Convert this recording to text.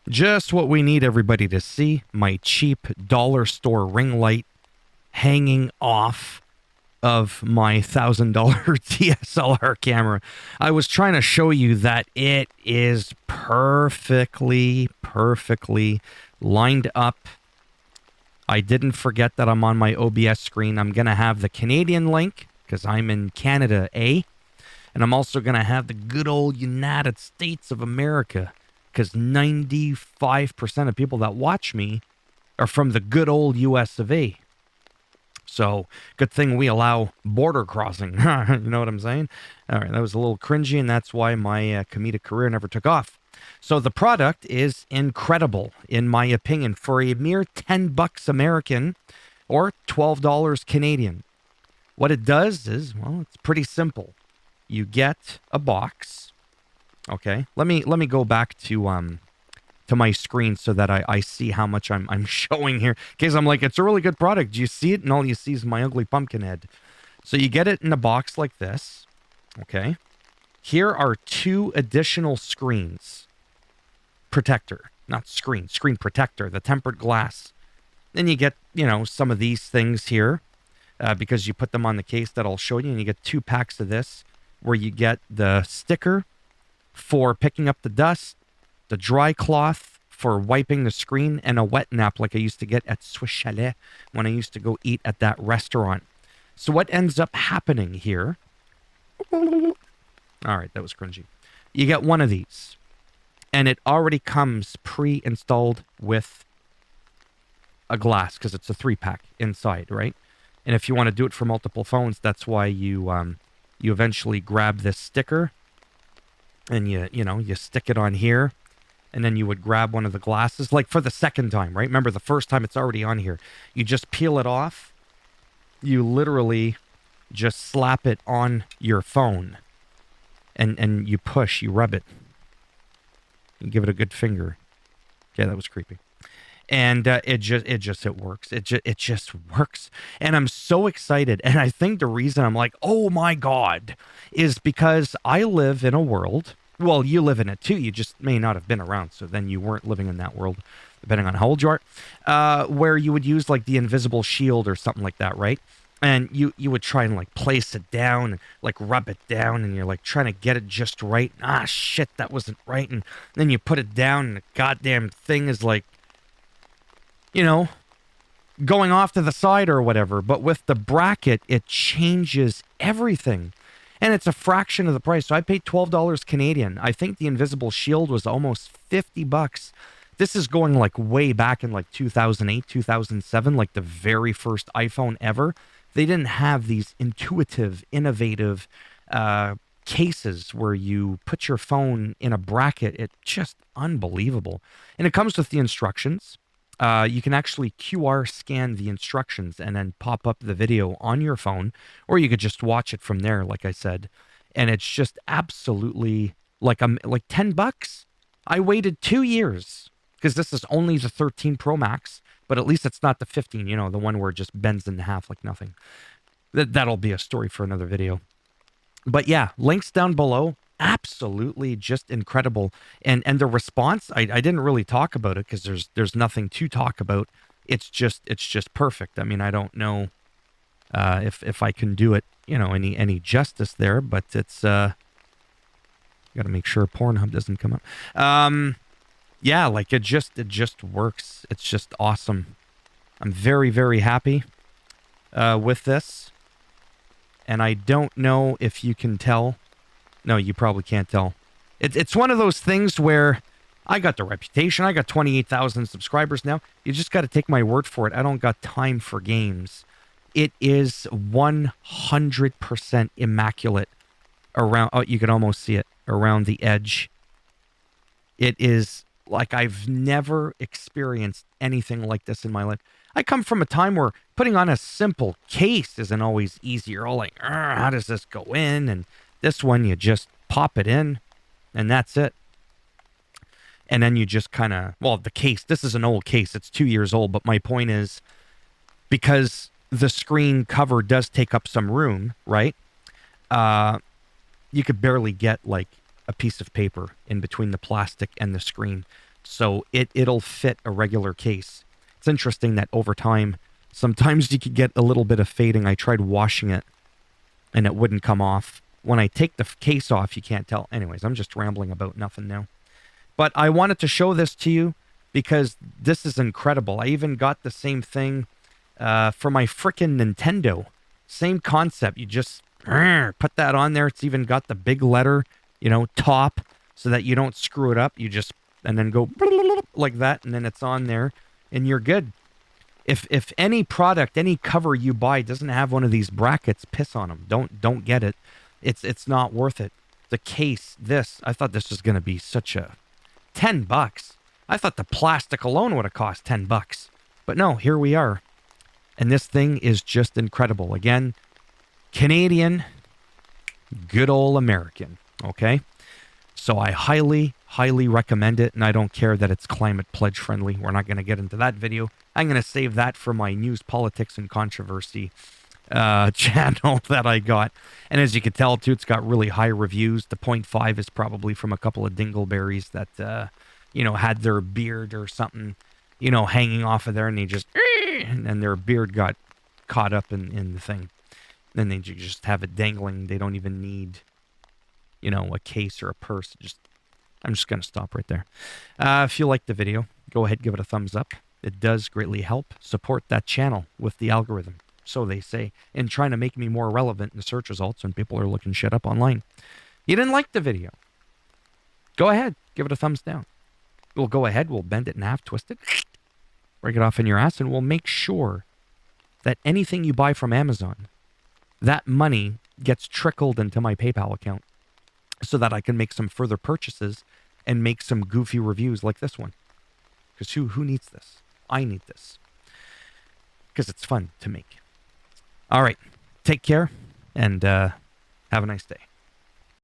Just what we need everybody to see. My cheap dollar store ring light hanging off of my $1,000 DSLR camera. I was trying to show you that it is perfectly lined up. I didn't forget that I'm on my OBS screen. I'm going to have the Canadian link because I'm in Canada, eh? And I'm also going to have the good old United States of America because 95% of people that watch me are from the good old US of A. So, good thing we allow border crossing. You know what I'm saying? All right, that was a little cringy, and that's why my comedic career never took off. So, the product is incredible, in my opinion, for a mere $10 American or $12 Canadian. What it does is, well, it's pretty simple. You get a box. Okay, let me go back to my screen so that I see how much I'm showing here. In case I'm like, it's a really good product. Do you see it? And all you see is my ugly pumpkin head. So you get it in a box like this. Okay. Here are 2 additional screens. Protector, not screen, screen protector, the tempered glass. Then you get, some of these things here because you put them on the case that I'll show you. And you get 2 packs of this where you get the sticker for picking up the dust, the dry cloth for wiping the screen, and a wet nap like I used to get at Swiss Chalet when I used to go eat at that restaurant. So what ends up happening here... All right, that was cringy. You get one of these, and it already comes pre-installed with a glass because it's a 3-pack inside, right? And if you want to do it for multiple phones, that's why you eventually grab this sticker and you stick it on here. And then you would grab one of the glasses, like for the second time, right? Remember, the first time it's already on here. You just peel it off. You literally just slap it on your phone. And you push, you rub it. You give it a good finger. Okay, that was creepy. And it works. It just works. And I'm so excited. And I think the reason I'm like, oh my God, is because I live in a world... Well, you live in it too. You just may not have been around, so then you weren't living in that world, depending on how old you are, where you would use like the invisible shield or something like that, right? And you would try and like place it down and like rub it down, and you're like trying to get it just right. Ah, shit, that wasn't right. And then you put it down, and the goddamn thing is like, going off to the side or whatever. But with the bracket, it changes everything. And it's a fraction of the price. So I paid $12 Canadian. I think the invisible shield was almost $50. This is going like way back in like 2008, 2007, like the very first iPhone ever. They didn't have these intuitive, innovative cases where you put your phone in a bracket. It's just unbelievable. And it comes with the instructions. You can actually QR scan the instructions and then pop up the video on your phone, or you could just watch it from there, like I said. And it's just absolutely like $10. I waited 2 years because this is only the 13 Pro Max, but at least it's not the 15, the one where it just bends in half like nothing. That'll be a story for another video. But yeah, links down below. Absolutely just incredible. And the response, I didn't really talk about it because there's nothing to talk about. It's just perfect. I mean, I don't know if I can do it, any justice there, but it's got to make sure Pornhub doesn't come up. Yeah, like it just works. It's just awesome. I'm very, very happy with this. And I don't know if you can tell. No, you probably can't tell. It's one of those things where I got the reputation. I got 28,000 subscribers now. You just got to take my word for it. I don't got time for games. It is 100% immaculate around. Oh, you can almost see it around the edge. It is like I've never experienced anything like this in my life. I come from a time where putting on a simple case isn't always easy. You're all like, how does this go in? And this one, you just pop it in, and that's it. And then you just kind of, well, the case, this is an old case. It's 2 years old, but my point is, because the screen cover does take up some room, right? You could barely get like a piece of paper in between the plastic and the screen So it'll fit a regular case. It's interesting that over time, sometimes you could get a little bit of fading. I tried washing it and it wouldn't come off. When I take the case off, you can't tell. Anyways, I'm just rambling about nothing now. But I wanted to show this to you because this is incredible. I even got the same thing for my frickin' Nintendo. Same concept. You just put that on there. It's even got the big letter, top, so that you don't screw it up. You just, and then go like that, and then it's on there, and you're good. If any product, any cover you buy doesn't have one of these brackets, piss on them. Don't get it. It's not worth it. The case, I thought this was gonna be such a $10. I thought the plastic alone would have cost $10. But no, here we are. And this thing is just incredible. Again, Canadian, good old American. Okay? So I highly, highly recommend it. And I don't care that it's climate pledge friendly. We're not going to get into that video. I'm going to save that for my news, politics, and controversy channel that I got. And as you can tell, too, it's got really high reviews. The 0.5 is probably from a couple of dingleberries that, had their beard or something, hanging off of there, and they just, and their beard got caught up in the thing. Then they just have it dangling. They don't even need, a case or a purse. I'm just going to stop right there. If you like the video, go ahead, give it a thumbs up. It does greatly help support that channel with the algorithm, so they say, in trying to make me more relevant in the search results when people are looking shit up online. You didn't like the video? Go ahead, give it a thumbs down. We'll go ahead, we'll bend it in half, twist it, break it off in your ass, and we'll make sure that anything you buy from Amazon, that money gets trickled into my PayPal account so that I can make some further purchases and make some goofy reviews like this one. Because who needs this? I need this. Because it's fun to make. All right. Take care and have a nice day.